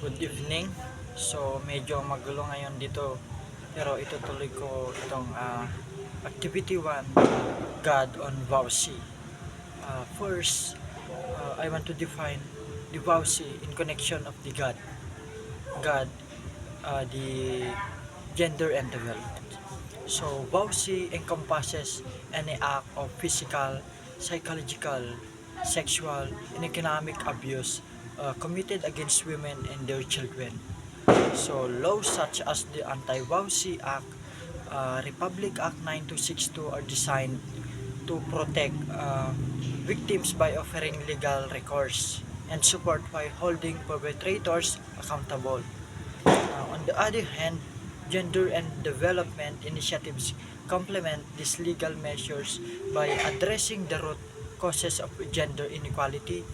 Good evening. So medyo magulo ngayon dito pero itutuloy ko itong Activity 1, God on Vowsy. First, I want to define the Vowsy in connection of the God. God, the gender and development. So Vowsy encompasses any act of physical, psychological, sexual, and economic abuse committed against women and their children. So laws such as the Anti-Vowsy Act, Republic Act 9262 are designed to protect victims by offering legal recourse and support by holding perpetrators accountable. On the other hand, gender and development initiatives complement these legal measures by addressing the root causes of gender inequality,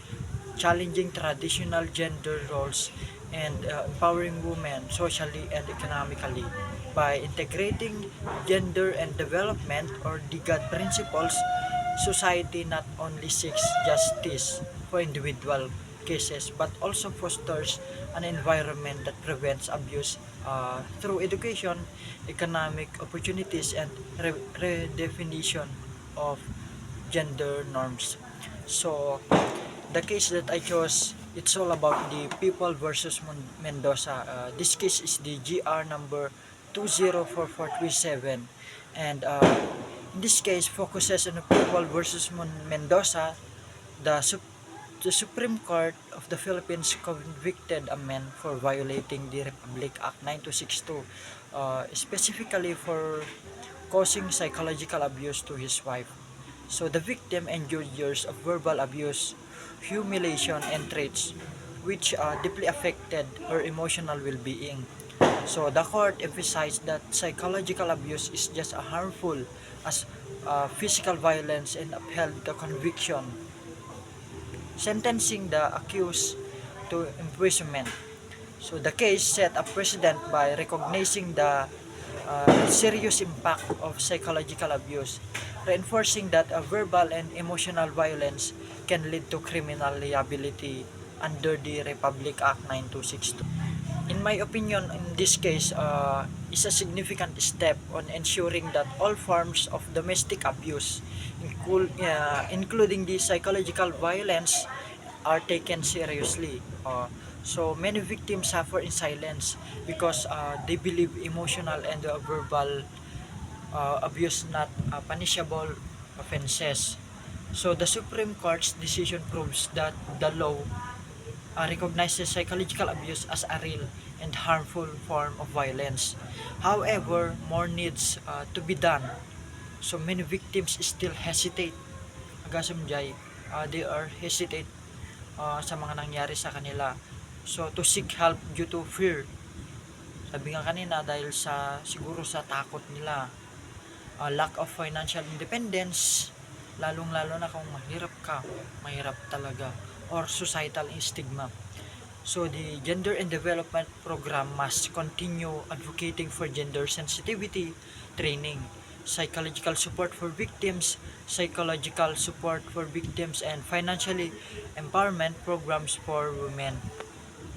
challenging traditional gender roles, and empowering women socially and economically. By integrating gender and development or DGAD principles, society not only seeks justice for individual cases but also fosters an environment that prevents abuse through education, economic opportunities, and redefinition of gender norms. So, the case that I chose, it's all about the People versus Mendoza. This case is the GR number 204437, and in this case focuses on the People versus Mendoza. The, Sup- the Supreme Court of the Philippines convicted a man for violating the Republic Act 9262, specifically for causing psychological abuse to his wife. So the victim endured years of verbal abuse, humiliation, and threats, which deeply affected her emotional well-being. So the court emphasized that psychological abuse is just as harmful as physical violence and upheld the conviction, sentencing the accused to imprisonment. So the case set a precedent by recognizing the serious impact of psychological abuse, reinforcing that verbal and emotional violence can lead to criminal liability under the Republic Act 9262. In my opinion, in this case, is a significant step on ensuring that all forms of domestic abuse, including the psychological violence, are taken seriously. So many victims suffer in silence because they believe emotional and verbal abuse not punishable offenses. So the Supreme Court's decision proves that the law recognizes psychological abuse as a real and harmful form of violence. However, more needs to be done. So many victims still hesitate. Agasumjay, they are hesitate sa mga nangyari sa kanila. So to seek help due to fear. Sabi nga kanina dahil sa siguro sa takot nila, lack of financial independence, lalong-lalo na kung mahirap talaga, or societal stigma. So the Gender and Development Program must continue advocating for gender sensitivity training, psychological support for victims, and financially empowerment programs for women.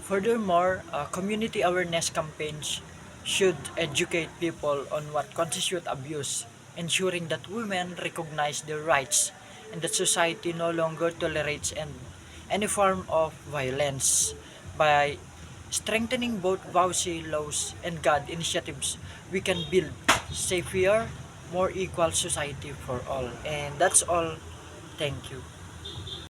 Furthermore, community awareness campaigns should educate people on what constitutes abuse, ensuring that women recognize their rights and that society no longer tolerates any form of violence. By strengthening both VAUSI laws and GAD initiatives, we can build safer, more equal society for all. And that's all. Thank you.